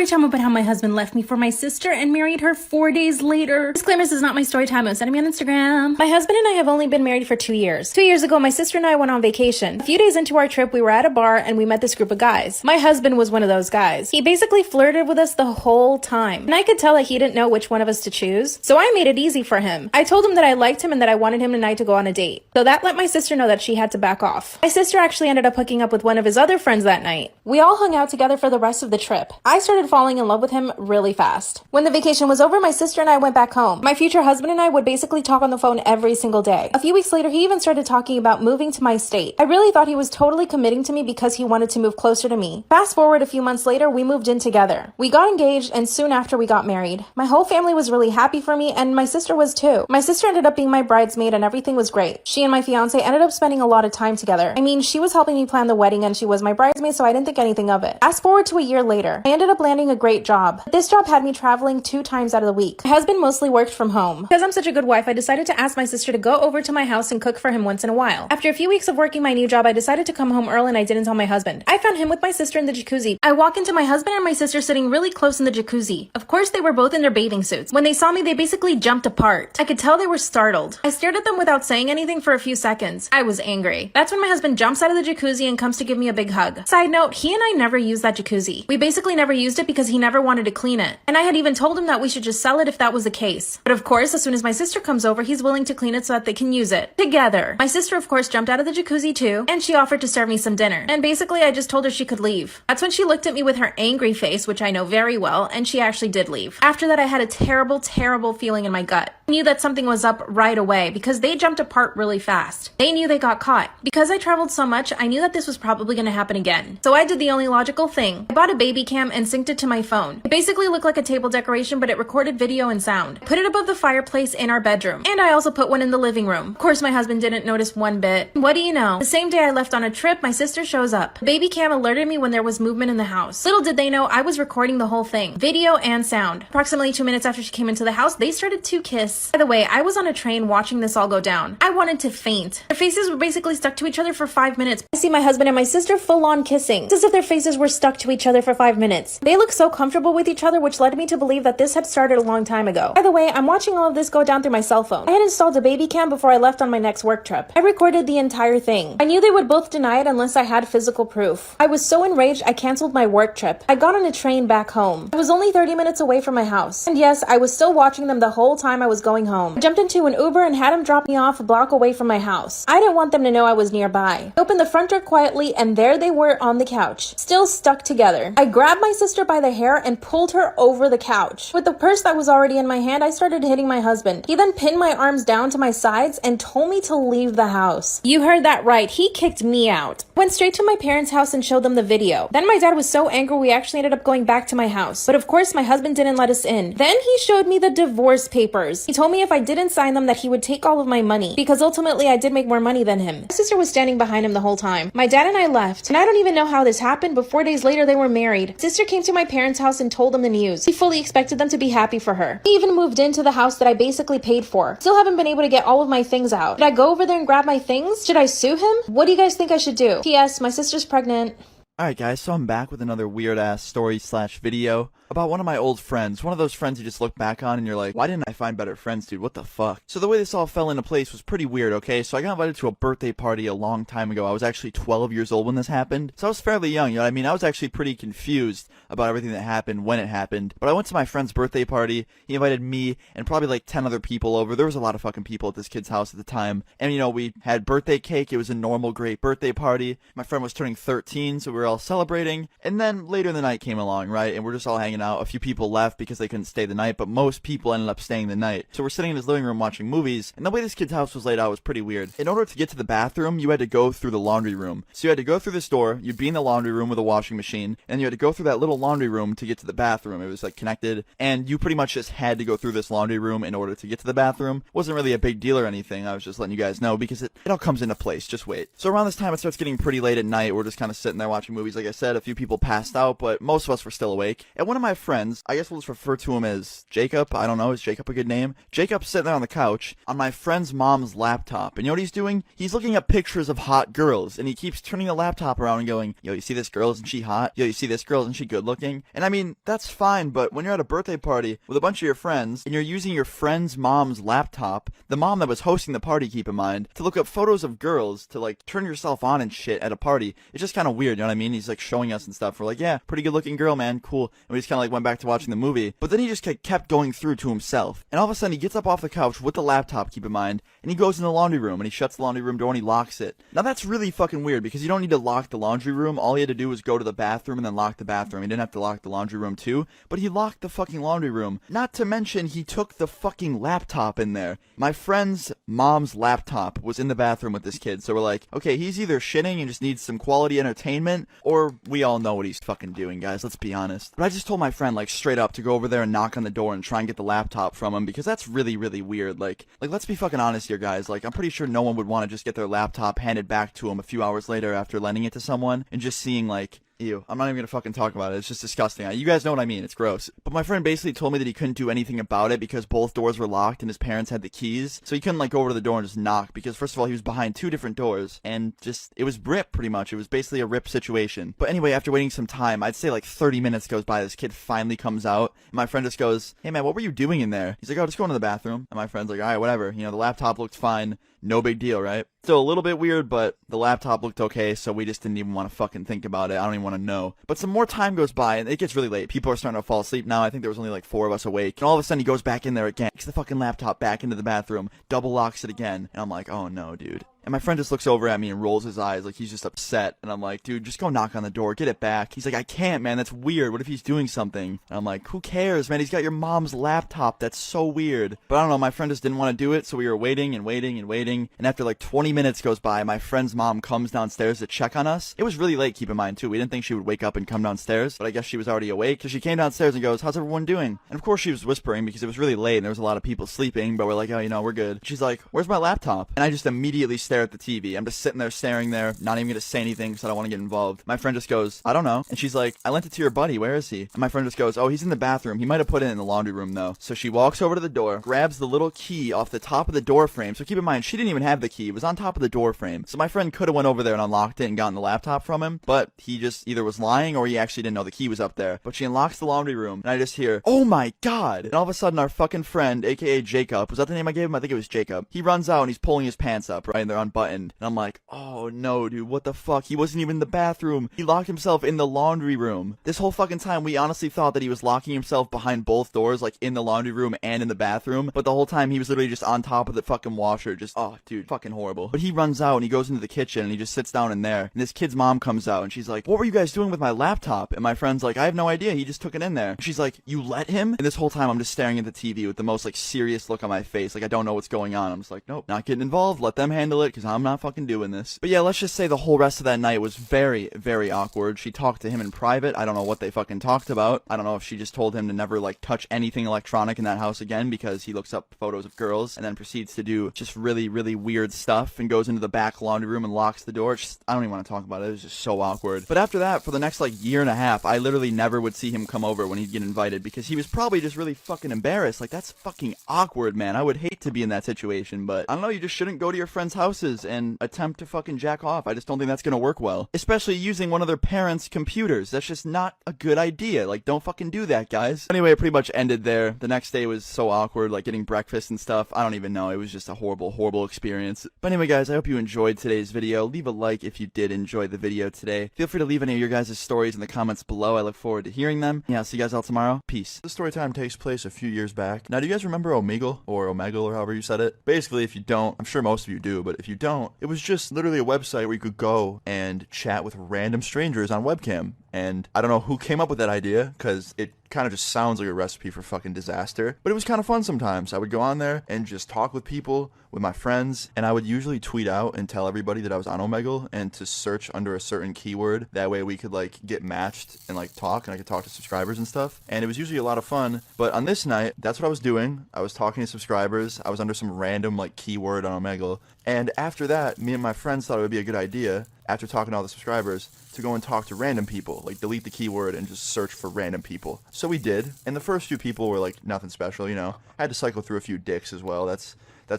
story time about how my husband left me for my sister and married her 4 days later. Disclaimer, this is not my story time. Send me on Instagram. My husband and I have only been married for 2 years. 2 years ago, my sister and I went on vacation. A few days into our trip, we were at a bar and we met this group of guys. My husband was one of those guys. He basically flirted with us the whole time. And I could tell that he didn't know which one of us to choose. So I made it easy for him. I told him that I liked him and that I wanted him and I to go on a date. So that let my sister know that she had to back off. My sister actually ended up hooking up with one of his other friends that night. We all hung out together for the rest of the trip. I started falling in love with him really fast. When the vacation was over, my sister and I went back home. My future husband and I would basically talk on the phone every single day. A few weeks later, he even started talking about moving to my state. I really thought he was totally committing to me because he wanted to move closer to me. Fast forward a few months later, we moved in together. We got engaged and soon after we got married. My whole family was really happy for me and my sister was too. My sister ended up being my bridesmaid and everything was great. She and my fiance ended up spending a lot of time together. I mean, she was helping me plan the wedding and she was my bridesmaid, so I didn't think anything of it. Fast forward to a year later, I ended up landing a great job. This job had me traveling 2 times out of the week. My husband mostly worked from home. Because I'm such a good wife, I decided to ask my sister to go over to my house and cook for him once in a while. After a few weeks of working my new job, I decided to come home early and I didn't tell my husband. I found him with my sister in the jacuzzi. I walk into my husband and my sister sitting really close in the jacuzzi. Of course, they were both in their bathing suits. When they saw me, they basically jumped apart. I could tell they were startled. I stared at them without saying anything for a few seconds. I was angry. That's when my husband jumps out of the jacuzzi and comes to give me a big hug. Side note, he and I never used that jacuzzi. We basically never used it because he never wanted to clean it. And I had even told him that we should just sell it if that was the case. But of course, as soon as my sister comes over, he's willing to clean it so that they can use it together. My sister, of course, jumped out of the jacuzzi too, and she offered to serve me some dinner. And basically, I just told her she could leave. That's when she looked at me with her angry face, which I know very well, and she actually did leave. After that, I had a terrible, terrible feeling in my gut. I knew that something was up right away because they jumped apart really fast. They knew they got caught. Because I traveled so much, I knew that this was probably going to happen again. So I did the only logical thing. I bought a baby cam and synced it to my phone. It basically looked like a table decoration, but it recorded video and sound. I put it above the fireplace in our bedroom. And I also put one in the living room. Of course, my husband didn't notice one bit. What do you know? The same day I left on a trip, my sister shows up. The baby cam alerted me when there was movement in the house. Little did they know I was recording the whole thing. Video and sound. Approximately 2 minutes after she came into the house, they started to kiss. By the way, I was on a train watching this all go down. I wanted to faint. Their faces were basically stuck to each other for 5 minutes. I see my husband and my sister full on kissing. It's as if their faces were stuck to each other for 5 minutes. They look so comfortable with each other, which led me to believe that this had started a long time ago. By the way, I'm watching all of this go down through my cell phone. I had installed a baby cam before I left on my next work trip. I recorded the entire thing. I knew they would both deny it unless I had physical proof. I was so enraged I canceled my work trip. I got on a train back home. I was only 30 minutes away from my house. And yes, I was still watching them the whole time I was going home. I jumped into an Uber and had him drop me off a block away from my house. I didn't want them to know I was nearby. I opened the front door quietly and there they were on the couch, still stuck together. I grabbed my sister by the hair and pulled her over the couch. With the purse that was already in my hand, I started hitting my husband. He then pinned my arms down to my sides and told me to leave the house. You heard that right. He kicked me out. Went straight to my parents' house and showed them the video. Then my dad was so angry we actually ended up going back to my house. But of course, my husband didn't let us in. Then he showed me the divorce papers. He told me if I didn't sign them that he would take all of my money because ultimately I did make more money than him. My sister was standing behind him the whole time. My dad and I left. And I don't even know how this happened, but 4 days later they were married. Sister came to my parents' house and told them the news. He fully expected them to be happy for her. He even moved into the house that I basically paid for. Still haven't been able to get all of my things out. Should I go over there and grab my things? Should I sue him? What do you guys think I should do? P.S. My sister's pregnant. Alright guys, so I'm back with another weird ass story / video about one of my old friends. One of those friends you just look back on and you're like, why didn't I find better friends, dude? What the fuck? So the way this all fell into place was pretty weird, okay? So I got invited to a birthday party a long time ago. I was actually 12 years old when this happened. So I was fairly young, you know what I mean? I was actually pretty confused about everything that happened when it happened. But I went to my friend's birthday party. He invited me and probably like 10 other people over. There was a lot of fucking people at this kid's house at the time. And you know, we had birthday cake. It was a normal, great birthday party. My friend was turning 13, so we were all celebrating. And then later in the night came along, right? And we're just all hanging out. A few people left because they couldn't stay the night, but most people ended up staying the night. So we're sitting in his living room watching movies, and the way this kid's house was laid out was pretty weird. In order to get to the bathroom, you had to go through the laundry room. So you had to go through this door, you'd be in the laundry room with a washing machine, and you had to go through that little laundry room to get to the bathroom. It was like connected, and you pretty much just had to go through this laundry room in order to get to the bathroom. It wasn't really a big deal or anything. I was just letting you guys know because it all comes into place. Just wait. So around this time, it starts getting pretty late at night. We're just kind of sitting there watching movies. Like I said, a few people passed out, but most of us were still awake. And one of of my friends, I guess we'll just refer to him as Jacob. I don't know, is Jacob a good name? Jacob's sitting there on the couch on my friend's mom's laptop. And you know what he's doing? He's looking at pictures of hot girls. And he keeps turning the laptop around and going, yo, you see this girl? Isn't she hot? Yo, you see this girl? Isn't she good looking? And I mean, that's fine, but when you're at a birthday party with a bunch of your friends and you're using your friend's mom's laptop, the mom that was hosting the party, keep in mind, to look up photos of girls to like turn yourself on and shit at a party, it's just kind of weird, you know what I mean? He's like showing us and stuff. We're like, yeah, pretty good looking girl, man, cool. And we just kind of like went back to watching the movie. But then he just kept going through to himself. And all of a sudden he gets up off the couch with the laptop, keep in mind, and he goes in the laundry room and he shuts the laundry room door and he locks it. Now that's really fucking weird because you don't need to lock the laundry room. All he had to do was go to the bathroom and then lock the bathroom. He didn't have to lock the laundry room too, but he locked the fucking laundry room. Not to mention he took the fucking laptop in there. My friend's mom's laptop was in the bathroom with this kid, so we're like, okay, he's either shitting and just needs some quality entertainment, or we all know what he's fucking doing, guys, let's be honest. But I just told my friend, like, straight up to go over there and knock on the door and try and get the laptop from him, because that's really, really weird. Like, let's be fucking honest here, guys. Like, I'm pretty sure no one would want to just get their laptop handed back to him a few hours later after lending it to someone, and just seeing, like, ew. I'm not even gonna fucking talk about it. It's just disgusting. You guys know what I mean. It's gross. But my friend basically told me that he couldn't do anything about it because both doors were locked and his parents had the keys. So he couldn't like go over to the door and just knock because first of all, he was behind two different doors and just, it was rip pretty much. It was basically a rip situation. But anyway, after waiting some time, I'd say like 30 minutes goes by. This kid finally comes out and my friend just goes, hey man, what were you doing in there? He's like, oh, just going to the bathroom. And my friend's like, all right, whatever. You know, the laptop looked fine. No big deal, right? Still a little bit weird, but the laptop looked okay, so we just didn't even want to fucking think about it. I don't even want to know. But some more time goes by, and it gets really late. People are starting to fall asleep now. I think there was only like 4 of us awake. And all of a sudden, he goes back in there again, takes the fucking laptop back into the bathroom, double locks it again. And I'm like, oh no, dude. And my friend just looks over at me and rolls his eyes like he's just upset. And I'm like, dude, just go knock on the door. Get it back. He's like, I can't, man. That's weird. What if he's doing something? And I'm like, who cares, man? He's got your mom's laptop. That's so weird. But I don't know. My friend just didn't want to do it. So we were waiting and waiting and waiting. And after like 20 minutes goes by, my friend's mom comes downstairs to check on us. It was really late, keep in mind, too. We didn't think she would wake up and come downstairs. But I guess she was already awake. So she came downstairs and goes, how's everyone doing? And of course she was whispering because it was really late and there was a lot of people sleeping. But we're like, oh, you know, we're good. She's like, where's my laptop? And I just immediately stare at the TV. I'm just sitting there staring there, not even gonna say anything because I don't want to get involved. My friend just goes, I don't know. And she's like, I lent it to your buddy. Where is he? And my friend just goes, oh, he's in the bathroom. He might have put it in the laundry room though. So she walks over to the door, grabs the little key off the top of the door frame. So keep in mind, she didn't even have the key. It was on top of the door frame. So my friend could have went over there and unlocked it and gotten the laptop from him, but he just either was lying or he actually didn't know the key was up there. But she unlocks the laundry room and I just hear, oh my god. And all of a sudden our fucking friend, aka Jacob, was that the name I gave him? I think it was Jacob. He runs out and he's pulling his pants up, right? And they're unbuttoned. And I'm like, oh no, dude, what the fuck? He wasn't even in the bathroom. He locked himself in the laundry room. This whole fucking time, we honestly thought that he was locking himself behind both doors, like in the laundry room and in the bathroom. But the whole time, he was literally just on top of the fucking washer. Just, oh, dude, fucking horrible. But he runs out and he goes into the kitchen and he just sits down in there. And this kid's mom comes out and she's like, what were you guys doing with my laptop? And my friend's like, I have no idea. He just took it in there. And she's like, you let him? And this whole time, I'm just staring at the TV with the most like serious look on my face. Like, I don't know what's going on. I'm just like, nope, not getting involved. Let them handle it because I'm not fucking doing this. But yeah, let's just say the whole rest of that night was very, very awkward. She talked to him in private. I don't know what they fucking talked about. I don't know if she just told him to never like touch anything electronic in that house again because he looks up photos of girls and then proceeds to do just really, really weird stuff and goes into the back laundry room and locks the door. It's just, I don't even want to talk about it. It was just so awkward. But after that, for the next like year and a half, I literally never would see him come over when he'd get invited because he was probably just really fucking embarrassed. Like, that's fucking awkward, man. I would hate to be in that situation, but I don't know, you just shouldn't go to your friends' houses and attempt to fucking jack off. I just don't think that's gonna work well. Especially using one of their parents' computers. That's just not a good idea. Like, don't fucking do that, guys. Anyway, it pretty much ended there. The next day was so awkward, like getting breakfast and stuff. I don't even know. It was just a horrible, horrible experience. But anyway, guys, I hope you enjoyed today's video. Leave a like if you did enjoy the video today. Feel free to leave any of your guys' stories in the comments below. I look forward to hearing them. Yeah, I'll see you guys all tomorrow. Peace. This story time takes place a few years back. Now, do you guys remember Omegle or Omegle or however you said it? Basically, if you don't, I'm sure most of you do, but if you don't, it was just literally a website where you could go and chat with random strangers on webcam. And I don't know who came up with that idea, because it kind of just sounds like a recipe for fucking disaster. But it was kind of fun sometimes. I would go on there and just talk with people, with my friends, and I would usually tweet out and tell everybody that I was on Omegle and to search under a certain keyword. That way we could like get matched and like talk, and I could talk to subscribers and stuff. And it was usually a lot of fun. But on this night, that's what I was doing. I was talking to subscribers. I was under some random like keyword on Omegle. And after that, me and my friends thought it would be a good idea after talking to all the subscribers, to go and talk to random people, like delete the keyword and just search for random people. So we did, and the first few people were like nothing special, you know. I had to cycle through a few dicks as well. That's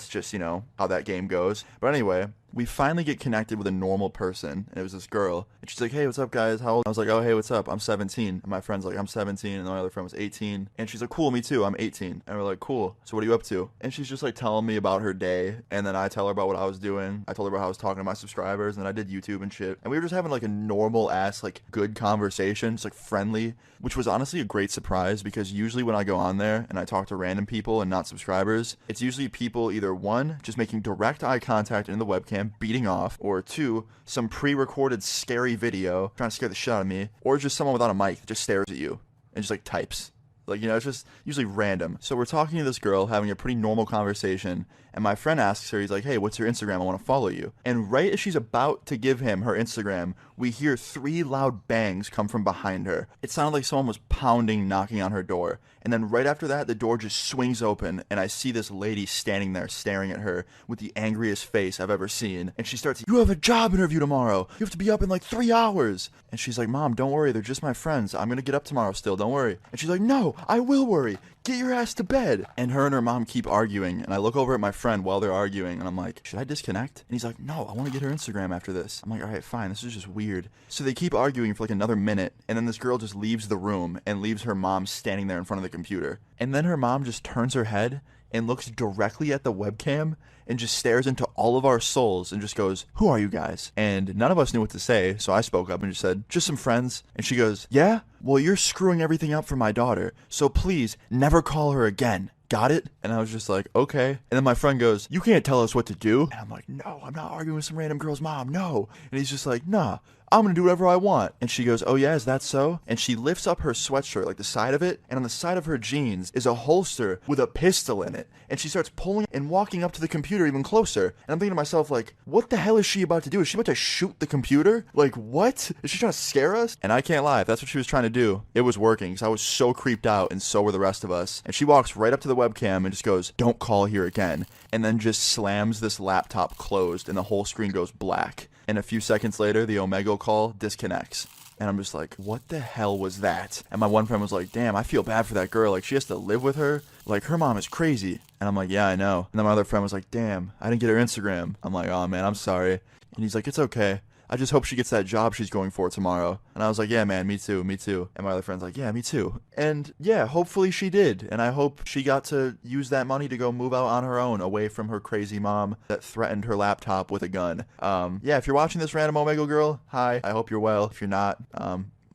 just, you know, how that game goes. But anyway, we finally get connected with a normal person, and it was this girl. And she's like, hey, what's up, guys? How old? I was like, oh, hey, what's up? I'm 17. And my friend's like, I'm 17. And my other friend was 18. And she's like, cool, me too. I'm 18. And we're like, cool. So what are you up to? And she's just like telling me about her day. And then I tell her about what I was doing. I told her about how I was talking to my subscribers. And then I did YouTube and shit. And we were just having like a normal ass, like good conversation, just like friendly, which was honestly a great surprise because usually when I go on there and I talk to random people and not subscribers, it's usually people either one, just making direct eye contact into the webcam, beating off, or two, some pre-recorded scary video trying to scare the shit out of me, or just someone without a mic that just stares at you and just like types. Like, you know, it's just usually random. So we're talking to this girl, having a pretty normal conversation, and my friend asks her, he's like, hey, what's your Instagram? I want to follow you. And right as she's about to give him her Instagram, we hear 3 loud bangs come from behind her. It sounded like someone was pounding, knocking on her door. And then right after that, the door just swings open, and I see this lady standing there staring at her with the angriest face I've ever seen. And she starts, you have a job interview tomorrow. You have to be up in like 3 hours. And she's like, Mom, don't worry. They're just my friends. I'm going to get up tomorrow still. Don't worry. And she's like, no, I will worry. Get your ass to bed. And her and her mom keep arguing. And I look over at my friend while they're arguing, and I'm like, should I disconnect? And he's like, no, I want to get her Instagram after this. I'm like, all right, fine. This is just weird. So they keep arguing for like another minute. And then this girl just leaves the room and leaves her mom standing there in front of the computer. And then her mom just turns her head and looks directly at the webcam and just stares into all of our souls and just goes, who are you guys? And none of us knew what to say, so I spoke up and just said, just some friends. And she goes, yeah? Well, you're screwing everything up for my daughter, so please never call her again. Got it? And I was just like, okay. And then my friend goes, you can't tell us what to do. And I'm like, no, I'm not arguing with some random girl's mom, no. And he's just like, nah, I'm gonna do whatever I want. And she goes, oh yeah, is that so? And she lifts up her sweatshirt, like the side of it, and on the side of her jeans is a holster with a pistol in it. And she starts pulling and walking up to the computer even closer. And I'm thinking to myself, like, what the hell is she about to do? Is she about to shoot the computer? Like, what? Is she trying to scare us? And I can't lie, if that's what she was trying to do, it was working, because I was so creeped out, and so were the rest of us. And she walks right up to the webcam and just goes, don't call here again. And then just slams this laptop closed, and the whole screen goes black. And a few seconds later, the Omegle call disconnects. And I'm just like, what the hell was that? And my one friend was like, damn, I feel bad for that girl. Like, she has to live with her. Like, her mom is crazy. And I'm like, yeah, I know. And then my other friend was like, damn, I didn't get her Instagram. I'm like, oh, man, I'm sorry. And he's like, it's okay. I just hope she gets that job she's going for tomorrow. And I was like, yeah, man, me too, me too. And my other friend's like, yeah, me too. And yeah, hopefully she did. And I hope she got to use that money to go move out on her own, away from her crazy mom that threatened her laptop with a gun. Yeah, if you're watching this random Omegle girl, hi, I hope you're well. If you're not,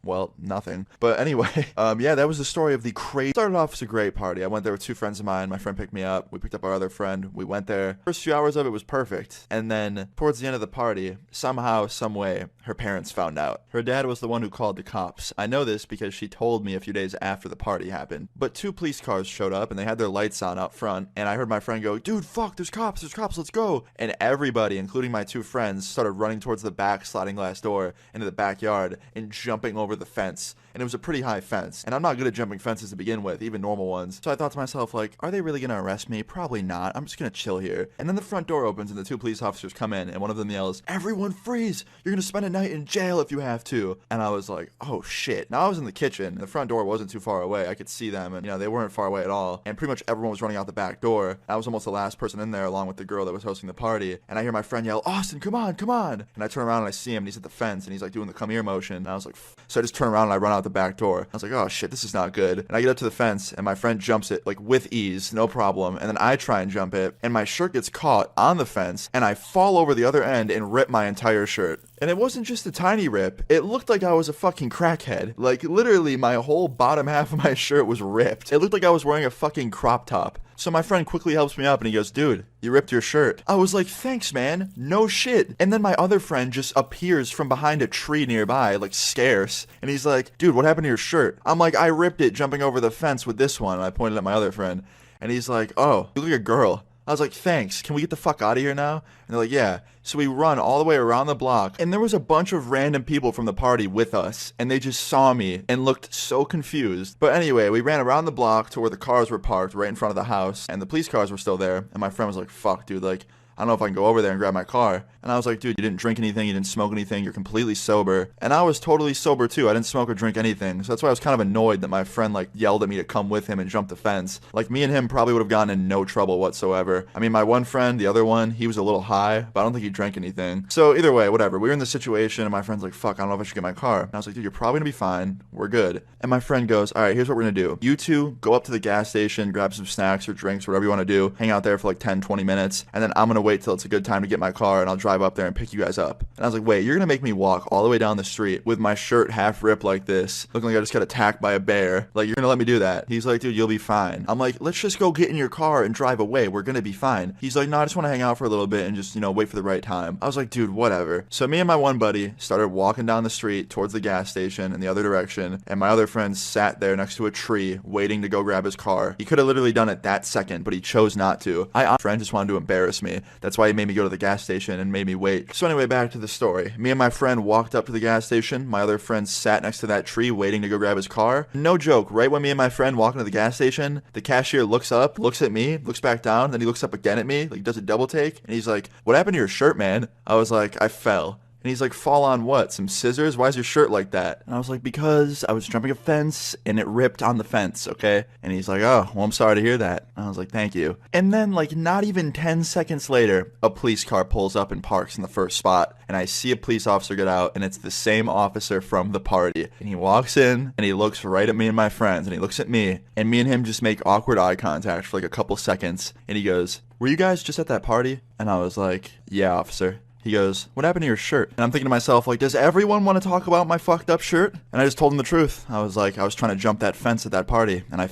well, nothing. But anyway, yeah, that was the story of the crazy. Started off as a great party. I went there with 2 friends of mine. My friend picked me up. We picked up our other friend. We went there. First few hours of it was perfect. And then towards the end of the party, somehow, some way, her parents found out. Her dad was the one who called the cops. I know this because she told me a few days after the party happened. But 2 police cars showed up and they had their lights on out front. And I heard my friend go, dude, fuck, there's cops, let's go. And everybody, including my 2 friends, started running towards the back sliding glass door into the backyard and jumping over the fence. And it was a pretty high fence. And I'm not good at jumping fences to begin with, even normal ones. So I thought to myself, like, are they really gonna arrest me? Probably not. I'm just gonna chill here. And then the front door opens and the 2 police officers come in and one of them yells, everyone freeze! You're gonna spend a night in jail if you have to. And I was like, oh shit. Now I was in the kitchen and the front door wasn't too far away. I could see them and, you know, they weren't far away at all. And pretty much everyone was running out the back door. I was almost the last person in there along with the girl that was hosting the party. And I hear my friend yell, Austin, come on, come on. And I turn around and I see him and he's at the fence and he's like doing the come here motion. And I was like, so I just turn around and I run out the back door. I was like, oh shit, this is not good. And I get up to the fence and my friend jumps it like with ease, no problem. And then I try and jump it and my shirt gets caught on the fence and I fall over the other end and rip my entire shirt. And it wasn't just a tiny rip. It looked like I was a fucking crackhead. Like literally my whole bottom half of my shirt was ripped. It looked like I was wearing a fucking crop top. So my friend quickly helps me up and he goes, dude, you ripped your shirt. I was like, thanks, man. No shit. And then my other friend just appears from behind a tree nearby, like scarce. And he's like, dude, what happened to your shirt? I'm like, I ripped it jumping over the fence with this one. And I pointed at my other friend. And he's like, oh, you look like a girl. I was like, thanks, can we get the fuck out of here now? And they're like, yeah. So we run all the way around the block, and there was a bunch of random people from the party with us, and they just saw me and looked so confused. But anyway, we ran around the block to where the cars were parked right in front of the house, and the police cars were still there, and my friend was like, fuck, dude, like, I don't know if I can go over there and grab my car. And I was like, dude, you didn't drink anything, you didn't smoke anything, you're completely sober. And I was totally sober too. I didn't smoke or drink anything. So that's why I was kind of annoyed that my friend like yelled at me to come with him and jump the fence. Like me and him probably would have gotten in no trouble whatsoever. I mean, my one friend, the other one, he was a little high, but I don't think he drank anything. So either way, whatever. We were in this situation and my friend's like, fuck, I don't know if I should get my car. And I was like, dude, you're probably gonna be fine. We're good. And my friend goes, all right, here's what we're gonna do. You two go up to the gas station, grab some snacks or drinks, whatever you want to do, hang out there for like 10, 20 minutes, and then I'm gonna wait till it's a good time to get my car and I'll drive up there and pick you guys up. And I was like, wait, you're gonna make me walk all the way down the street with my shirt half ripped like this, looking like I just got attacked by a bear? Like, you're gonna let me do that? He's like, dude, you'll be fine. I'm like, let's just go get in your car and drive away. We're gonna be fine. He's like, no, I just want to hang out for a little bit and just, wait for the right time. I was like, dude, whatever. So me and my one buddy started walking down the street towards the gas station in the other direction, and my other friend sat there next to a tree waiting to go grab his car. He could have literally done it that second, but he chose not to. My friend just wanted to embarrass me. That's why he made me go to the gas station and made me wait. So anyway, back to the story. Me and my friend walked up to the gas station. My other friend sat next to that tree waiting to go grab his car. No joke, right when me and my friend walk into the gas station, the cashier looks up, looks at me, looks back down, then he looks up again at me, like does a double take, and he's like, what happened to your shirt, man? I was like, I fell. And he's like, fall on what? Some scissors? Why is your shirt like that? And I was like, because I was jumping a fence and it ripped on the fence, okay? And he's like, oh, well, I'm sorry to hear that. And I was like, thank you. And then like not even 10 seconds later, a police car pulls up and parks in the first spot. And I see a police officer get out, and it's the same officer from the party. And he walks in and he looks right at me and my friends, and he looks at me, and me and him just make awkward eye contact for like a couple seconds. And he goes, were you guys just at that party? And I was like, yeah, officer. He goes, what happened to your shirt? And I'm thinking to myself, like, does everyone want to talk about my fucked up shirt? And I just told him the truth. I was like, I was trying to jump that fence at that party, and I...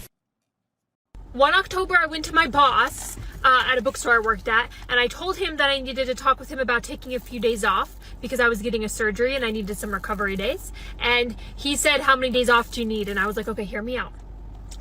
One October, I went to my boss at a bookstore I worked at, and I told him that I needed to talk with him about taking a few days off because I was getting a surgery and I needed some recovery days. And he said, how many days off do you need? And I was like, okay, hear me out.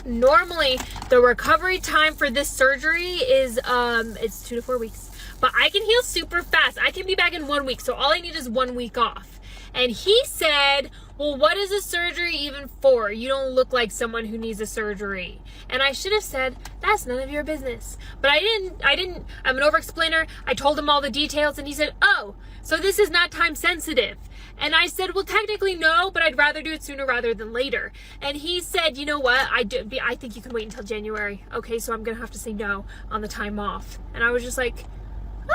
Normally, the recovery time for this surgery is, it's 2 to 4 weeks. But I can heal super fast. I can be back in 1 week. So all I need is 1 week off. And he said, well, what is a surgery even for? You don't look like someone who needs a surgery. And I should have said, that's none of your business. But I didn't. I'm an over-explainer. I told him all the details and he said, oh, so this is not time sensitive. And I said, well, technically no, but I'd rather do it sooner rather than later. And he said, you know what? I think you can wait until January. Okay, so I'm going to have to say no on the time off. And I was just like,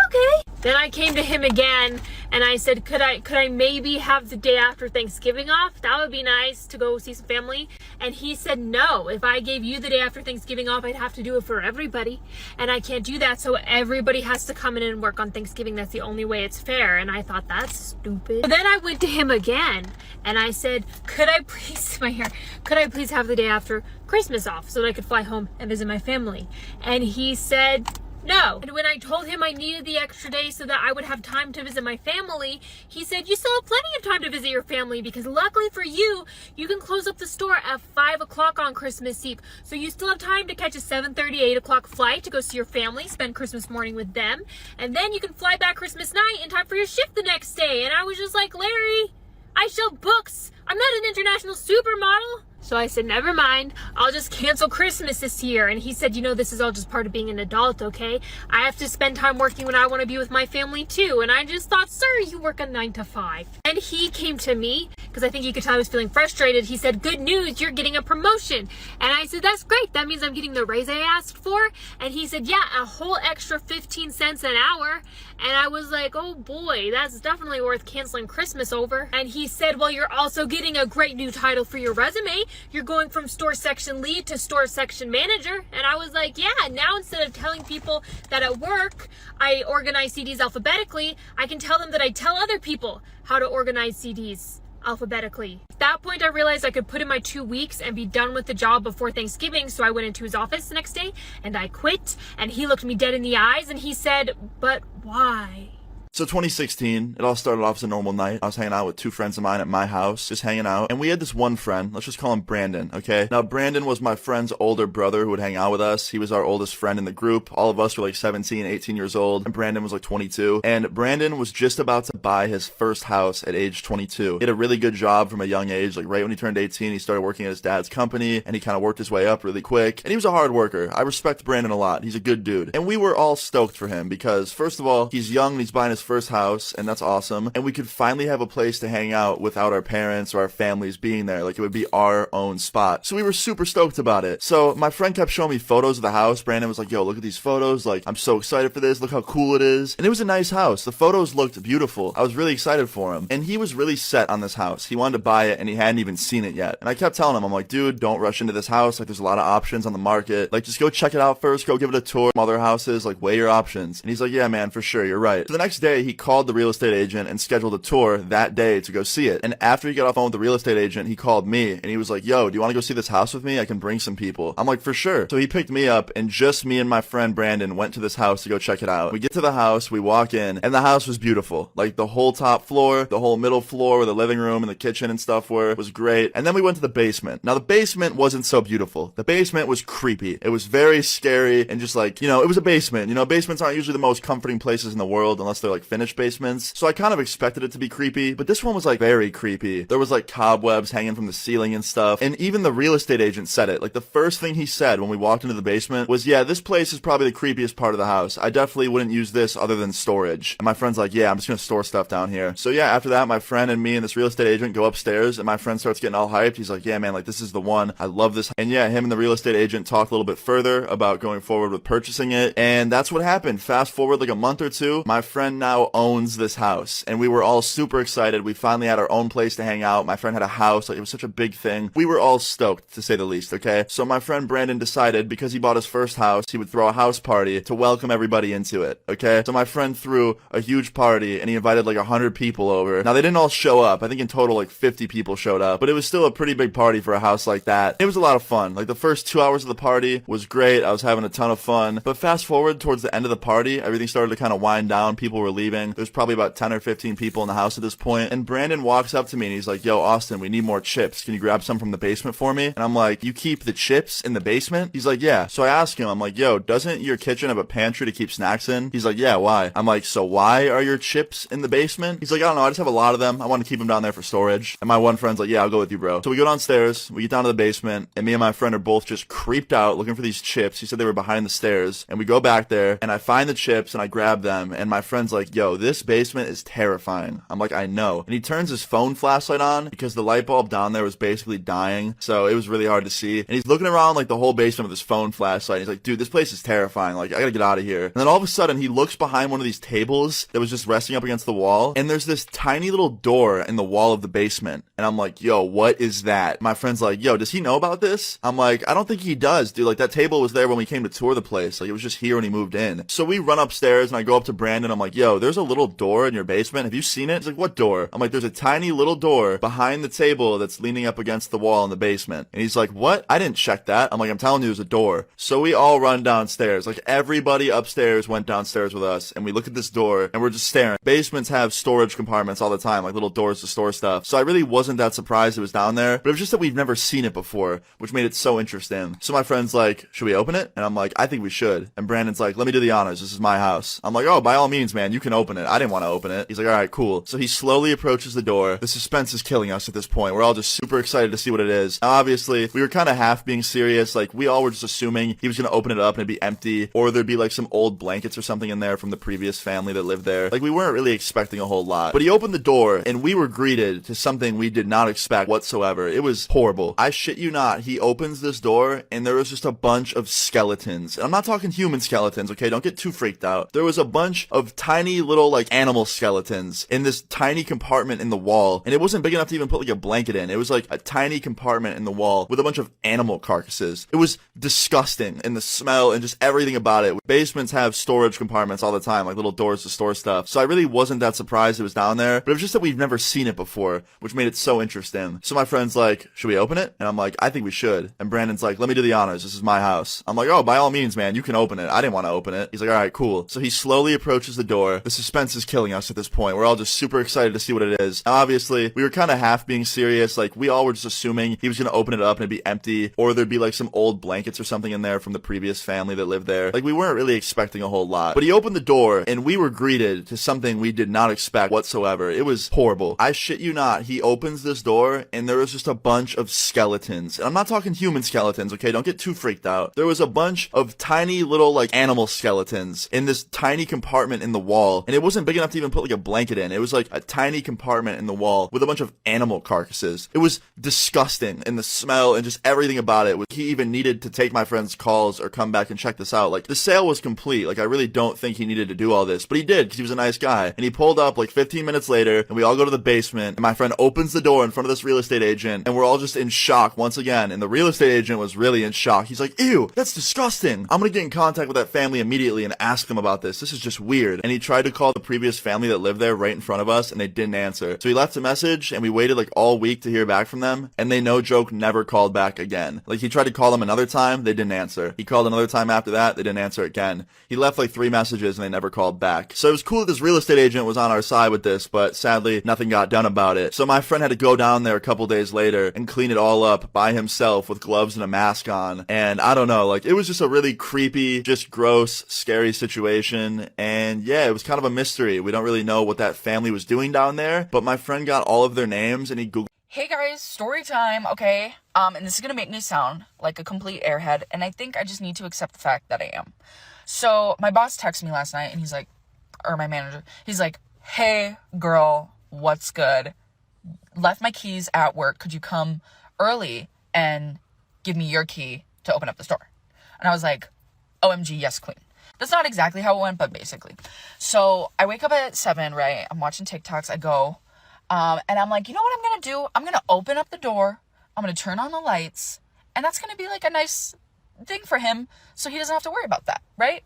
okay. Then I came to him again and I said, could I maybe have the day after Thanksgiving off? That would be nice to go see some family. And he said, no, if I gave you the day after Thanksgiving off, I'd have to do it for everybody. And I can't do that. So everybody has to come in and work on Thanksgiving. That's the only way it's fair. And I thought, that's stupid. Then I went to him again and I said, could I please have the day after Christmas off so that I could fly home and visit my family? And he said, no. And when I told him I needed the extra day so that I would have time to visit my family, he said, you still have plenty of time to visit your family because luckily for you, you can close up the store at 5 o'clock on Christmas Eve. So you still have time to catch a 7:30, 8 o'clock flight to go see your family, spend Christmas morning with them. And then you can fly back Christmas night in time for your shift the next day. And I was just like, Larry, I sell books. I'm not an international supermodel. So I said, never mind, I'll just cancel Christmas this year. And he said, this is all just part of being an adult, okay? I have to spend time working when I want to be with my family too. And I just thought, sir, you work a 9 to 5. And he came to me, because I think you could tell I was feeling frustrated. He said, good news, you're getting a promotion. And I said, that's great. That means I'm getting the raise I asked for. And he said, yeah, a whole extra 15 cents an hour. And I was like, oh boy, that's definitely worth canceling Christmas over. And he said, well, you're also getting a great new title for your resume. You're going from store section lead to store section manager. And I was like, yeah, now instead of telling people that at work I organize CDs alphabetically, I can tell them that I tell other people how to organize CDs alphabetically. At that point, I realized I could put in my 2 weeks and be done with the job before Thanksgiving. So I went into his office the next day and I quit. And he looked me dead in the eyes and he said, but why? So 2016, it all started off as a normal night. I was hanging out with two friends of mine at my house, just hanging out. And we had this one friend, let's just call him Brandon, okay? Now, Brandon was my friend's older brother who would hang out with us. He was our oldest friend in the group. All of us were like 17, 18 years old. And Brandon was like 22. And Brandon was just about to buy his first house at age 22. He had a really good job from a young age. Like right when he turned 18, he started working at his dad's company. And he kind of worked his way up really quick. And he was a hard worker. I respect Brandon a lot. He's a good dude. And we were all stoked for him because, first of all, he's young and he's buying his first house. And that's awesome. And we could finally have a place to hang out without our parents or our families being there. Like it would be our own spot. So we were super stoked about it. So my friend kept showing me photos of the house. Brandon was like, yo, look at these photos. Like, I'm so excited for this. Look how cool it is. And it was a nice house. The photos looked beautiful. I was really excited for him. And he was really set on this house. He wanted to buy it and he hadn't even seen it yet. And I kept telling him, I'm like, dude, don't rush into this house. Like, there's a lot of options on the market. Like, just go check it out first. Go give it a tour. Other houses, like, weigh your options. And he's like, yeah, man, for sure. You're right. So the next day, he called the real estate agent and scheduled a tour that day to go see it. And after he got off the phone with the real estate agent, he called me and he was like, yo, do you want to go see this house with me? I can bring some people. I'm like, for sure. So he picked me up and just me and my friend Brandon went to this house to go check it out. We get to the house, we walk in, and the house was beautiful. Like the whole top floor, the whole middle floor where the living room and the kitchen and stuff were was great. And then we went to the basement. Now the basement wasn't so beautiful. The basement was creepy. It was very scary and just like, it was a basement. Basements aren't usually the most comforting places in the world unless they're like finished basements. So I kind of expected it to be creepy, but this one was like very creepy. There was like cobwebs hanging from the ceiling and stuff. And even the real estate agent said it. Like the first thing he said when we walked into the basement was, yeah, this place is probably the creepiest part of the house. I definitely wouldn't use this other than storage. And my friend's like, yeah, I'm just gonna store stuff down here. So yeah, after that, my friend and me and this real estate agent go upstairs and my friend starts getting all hyped. He's like, yeah, man, like this is the one. I love this. And yeah, him and the real estate agent talked a little bit further about going forward with purchasing it. And that's what happened. Fast forward like a month or two, my friend now owns this house and we were all super excited. We finally had our own place to hang out. My friend had a house. Like it was such a big thing. We were all stoked to say the least. Okay. So my friend Brandon decided because he bought his first house, he would throw a house party to welcome everybody into it. Okay. So my friend threw a huge party and he invited like 100 people over. Now they didn't all show up. I think in total like 50 people showed up, but it was still a pretty big party for a house like that. It was a lot of fun. Like the first 2 hours of the party was great. I was having a ton of fun, but fast forward towards the end of the party, everything started to kind of wind down. People were leaving. There's probably about 10 or 15 people in the house at this point. And Brandon walks up to me and he's like, yo, Austin, we need more chips. Can you grab some from the basement for me? And I'm like, you keep the chips in the basement? He's like, yeah. So I ask him, I'm like, yo, doesn't your kitchen have a pantry to keep snacks in? He's like, yeah, why? I'm like, so why are your chips in the basement? He's like, I don't know. I just have a lot of them. I want to keep them down there for storage. And my one friend's like, yeah, I'll go with you, bro. So we go downstairs, we get down to the basement, and me and my friend are both just creeped out looking for these chips. He said they were behind the stairs. And we go back there, and I find the chips, and I grab them, and my friend's like, yo, this basement is terrifying. I'm like, I know. And he turns his phone flashlight on because the light bulb down there was basically dying. So it was really hard to see. And he's looking around like the whole basement with his phone flashlight. He's like, dude, this place is terrifying. Like, I gotta get out of here. And then all of a sudden, he looks behind one of these tables that was just resting up against the wall. And there's this tiny little door in the wall of the basement. And I'm like, yo, what is that? My friend's like, yo, does he know about this? I'm like, I don't think he does, dude. Like, that table was there when we came to tour the place. Like, it was just here when he moved in. So we run upstairs and I go up to Brandon. I'm like, yo, there's a little door in your basement. Have you seen it? He's like, what door? I'm like, there's a tiny little door behind the table that's leaning up against the wall in the basement. And he's like, what? I didn't check that. I'm like, I'm telling you, there's a door. So we all run downstairs. Like, everybody upstairs went downstairs with us and we look at this door and we're just staring. Basements have storage compartments all the time, like little doors to store stuff. So I really wasn't that surprised it was down there, but it was just that we've never seen it before, which made it so interesting. So my friend's like, should we open it? And I'm like, I think we should. And Brandon's like, let me do the honors. This is my house. I'm like, oh, by all means, man, you can open it. I didn't want to open it. He's like, all right, cool. So he slowly approaches the door. The suspense is killing us at this point. We're all just super excited to see what it is. Now, obviously, we were kind of half being serious. Like, we all were just assuming he was going to open it up and it'd be empty, or there'd be like some old blankets or something in there from the previous family that lived there. Like, we weren't really expecting a whole lot. But he opened the door and we were greeted to something we did not expect whatsoever. It was horrible. I shit you not. He opens this door and there was just a bunch of skeletons. And I'm not talking human skeletons, okay? Don't get too freaked out. There was a bunch of tiny little like animal skeletons in this tiny compartment in the wall. And it wasn't big enough to even put like a blanket in. It was like a tiny compartment in the wall with a bunch of animal carcasses. It was disgusting, and the smell and just everything about it. Basements have storage compartments all the time, like little doors to store stuff. So I really wasn't that surprised it was down there, but it was just that we've never seen it before, which made it so interesting. So my friend's like, should we open it? And I'm like, I think we should. And Brandon's like, let me do the honors. This is my house. I'm like, oh, by all means, man, you can open it. I didn't want to open it. He's like, all right, cool. So he slowly approaches the door. The suspense is killing us at this point. We're all just super excited to see what it is. Now, obviously, we were kind of half being serious. Like, we all were just assuming he was going to open it up and it'd be empty, or there'd be like some old blankets or something in there from the previous family that lived there. Like, we weren't really expecting a whole lot. But he opened the door and we were greeted to something we did not expect whatsoever. It was horrible. I shit you not. He opens this door and there was just a bunch of skeletons. And I'm not talking human skeletons, okay? Don't get too freaked out. There was a bunch of tiny little like animal skeletons in this tiny compartment in the wall, and it wasn't big enough to even put like a blanket in. It was like a tiny compartment in the wall with a bunch of animal carcasses. It was disgusting, and the smell and just everything about it. He even needed to take my friend's calls or come back and check this out. Like, the sale was complete. Like, I really don't think he needed to do all this, but he did because he was a nice guy. And he pulled up like 15 minutes later, and we all go to the basement, and my friend opens the door in front of this real estate agent, and we're all just in shock once again. And the real estate agent was really in shock. He's like, ew, that's disgusting. I'm gonna get in contact with that family immediately and ask them about this. This is just weird. And he tried to call the previous family that lived there right in front of us, and they didn't answer. So he left a message, and we waited like all week to hear back from them, and they, no joke, never called back again. Like, he tried to call them another time, they didn't answer. He called another time after that, they didn't answer again. He left like 3 messages, and they never called back. So it was cool that this real estate agent was on our side with this, but sadly, nothing got done about it. So my friend had to go down there a couple days later and clean it all up by himself with gloves and a mask on. And I don't know, like, it was just a really creepy, just gross, scary situation. And yeah, it was kind of a mystery. We don't really know what that family was doing down there, but my friend got all of their names and he Googled. Hey guys, story time, okay? And this is gonna make me sound like a complete airhead, and I think I just need to accept the fact that I am. So, my boss texted me last night, and he's like, or my manager, he's like, hey girl, what's good? Left my keys at work, could you come early and give me your key to open up the store? And I was like, OMG, yes queen. That's not exactly how it went, but basically. So, I wake up at 7, right? I'm watching TikToks, I go, and I'm like, you know what I'm gonna do? I'm gonna open up the door, I'm gonna turn on the lights, and that's gonna be like a nice thing for him, so he doesn't have to worry about that, right?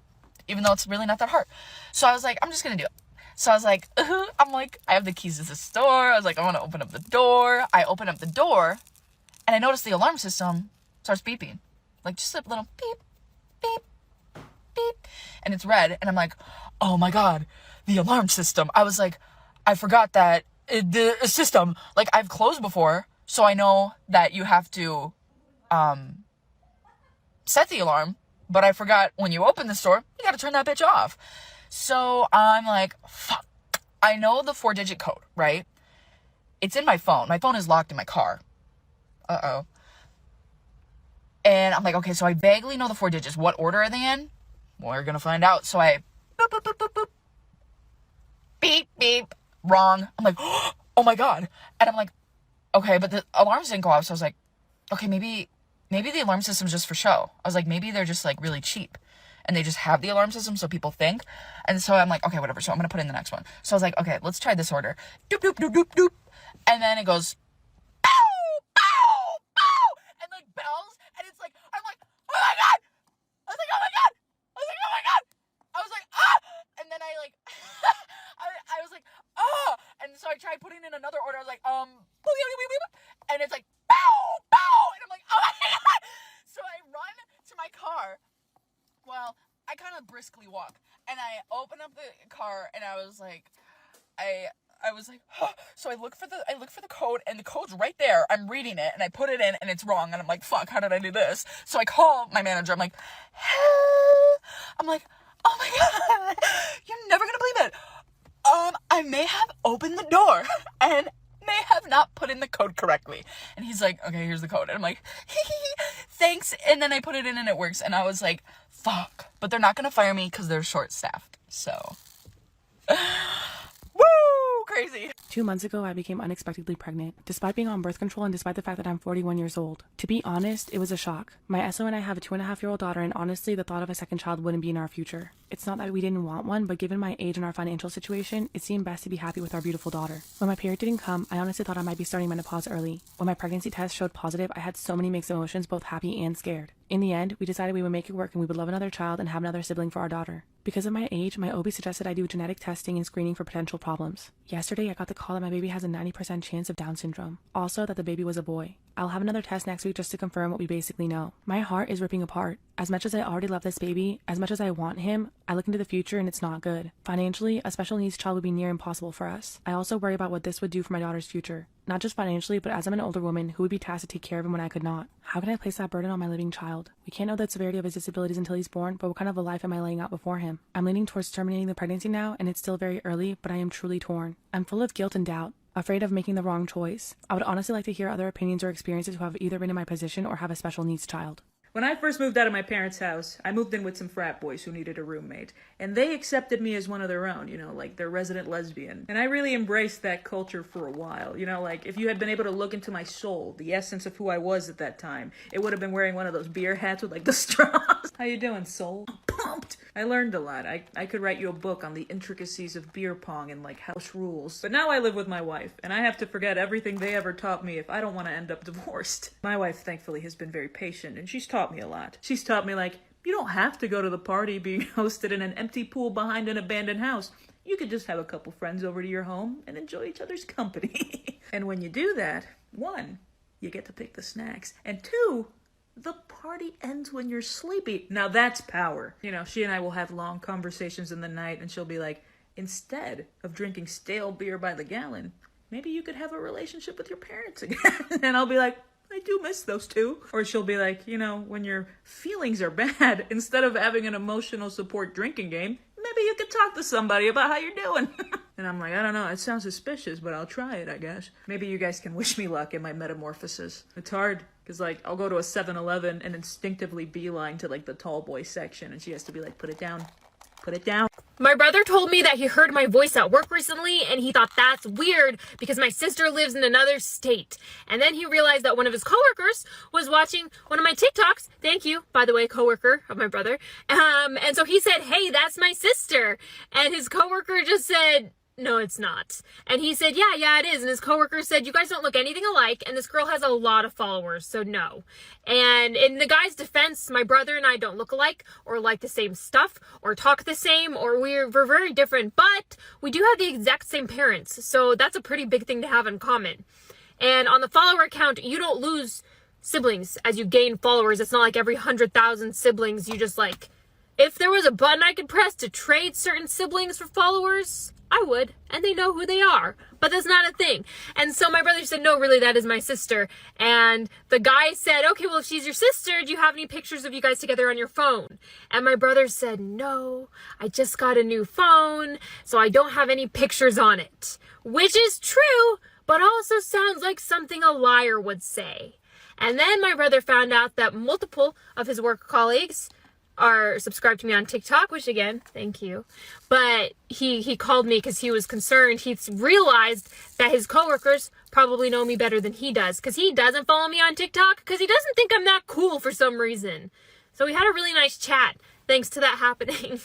Even though it's really not that hard. So I was like, I'm just gonna do it. So I was like, I'm like, I have the keys to the store. I was like, I wanna open up the door. I open up the door, and I notice the alarm system starts beeping. Like, just a little beep, beep, beep. And it's red, and I'm like, oh my God, the alarm system. I was like, I forgot that the system, like, I've closed before, so I know that you have to set the alarm, but I forgot when you open the store, you gotta turn that bitch off. So I'm like, fuck. I know the 4-digit code, right? It's in my phone. My phone is locked in my car. Uh-oh. And I'm like, okay, so I vaguely know the 4 digits. What order are they in? We're gonna find out. So I boop, boop, boop, boop, boop. Beep, beep. Wrong. I'm like, oh my God. And I'm like, okay, but the alarms didn't go off. So I was like, okay, maybe the alarm system's just for show. I was like, maybe they're just like really cheap and they just have the alarm system so people think. And so I'm like, okay, whatever. So I'm going to put in the next one. So I was like, okay, let's try this order. Doop, doop, doop, doop, doop. And then it goes, pow, pow, pow. And like bells. And it's like, I'm like, oh my God. I was like, oh my God. I was like, oh my God. I was like, ah. And then I like, I was like, oh. And so I tried putting in another order. I was like, and it's like, pow, pow. And I'm like, oh my God. So I run to my car. Well, I kind of briskly walk. And I open up the car and I was like, I was like, huh. So I look for the code and the code's right there. I'm reading it and I put it in and it's wrong. And I'm like, fuck, how did I do this? So I call my manager. I'm like, hey. I'm like, oh my God, you're never gonna believe it. I may have opened the door and may have not put in the code correctly. And he's like, okay, here's the code. And I'm like, thanks. And then I put it in and it works. And I was like, fuck. But they're not gonna fire me because they're short-staffed. So, woo, crazy. 2 months ago, I became unexpectedly pregnant, despite being on birth control and despite the fact that I'm 41 years old. To be honest, it was a shock. My SO and I have a 2.5-year-old daughter, and honestly, the thought of a second child wouldn't be in our future. It's not that we didn't want one, but given my age and our financial situation, it seemed best to be happy with our beautiful daughter. When my period didn't come, I honestly thought I might be starting menopause early. When my pregnancy test showed positive, I had so many mixed emotions, both happy and scared. In the end, we decided we would make it work and we would love another child and have another sibling for our daughter. Because of my age, my OB suggested I do genetic testing and screening for potential problems. Yesterday, I got the call that my baby has a 90% chance of Down syndrome. Also, that the baby was a boy. I'll have another test next week just to confirm what we basically know. My heart is ripping apart. As much as I already love this baby, as much as I want him, I look into the future and it's not good. Financially, a special needs child would be near impossible for us. I also worry about what this would do for my daughter's future. Not just financially, but as I'm an older woman who would be tasked to take care of him when I could not. How can I place that burden on my living child? We can't know the severity of his disabilities until he's born, but what kind of a life am I laying out before him? I'm leaning towards terminating the pregnancy now, and it's still very early, but I am truly torn. I'm full of guilt and doubt, afraid of making the wrong choice. I would honestly like to hear other opinions or experiences who have either been in my position or have a special needs child. When I first moved out of my parents' house, I moved in with some frat boys who needed a roommate. And they accepted me as one of their own, like their resident lesbian. And I really embraced that culture for a while. Like if you had been able to look into my soul, the essence of who I was at that time, it would have been wearing one of those beer hats with like the straws. How you doing, soul? I'm pumped. I learned a lot. I could write you a book on the intricacies of beer pong and like house rules. But now I live with my wife, and I have to forget everything they ever taught me if I don't want to end up divorced. My wife, thankfully, has been very patient, and she's taught me a lot. She's taught me, like, you don't have to go to the party being hosted in an empty pool behind an abandoned house. You could just have a couple friends over to your home and enjoy each other's company. And when you do that, 1, you get to pick the snacks, and 2, the party ends when you're sleepy. Now that's power. She and I will have long conversations in the night, and she'll be like, instead of drinking stale beer by the gallon, maybe you could have a relationship with your parents again. And I'll be like, I do miss those two. Or she'll be like, when your feelings are bad, instead of having an emotional support drinking game, maybe you could talk to somebody about how you're doing. And I'm like, I don't know, it sounds suspicious, but I'll try it, I guess. Maybe you guys can wish me luck in my metamorphosis. It's hard, because I'll go to a 7-Eleven and instinctively beeline to the tall boy section, and she has to be like, put it down. Put it down. My brother told me that he heard my voice at work recently, and he thought that's weird because my sister lives in another state. And then he realized that one of his coworkers was watching one of my TikToks. Thank you, by the way, coworker of my brother. And so he said, hey, that's my sister. And his coworker just said, no, it's not. And he said, yeah, it is. And his coworker said, you guys don't look anything alike. And this girl has a lot of followers, so no. And in the guy's defense, my brother and I don't look alike or like the same stuff or talk the same, or we're very different, but we do have the exact same parents. So that's a pretty big thing to have in common. And on the follower count, you don't lose siblings as you gain followers. It's not like every 100,000 siblings, you just if there was a button I could press to trade certain siblings for followers, I would, and they know who they are, but that's not a thing. And so my brother said, no, really, that is my sister. And the guy said, okay, well, if she's your sister, do you have any pictures of you guys together on your phone? And my brother said, no, I just got a new phone, so I don't have any pictures on it. Which is true, but also sounds like something a liar would say. And then my brother found out that multiple of his work colleagues are subscribed to me on TikTok, which again, thank you. But he called me because he was concerned. He realized that his coworkers probably know me better than he does, because he doesn't follow me on TikTok because he doesn't think I'm that cool for some reason. So we had a really nice chat thanks to that happening.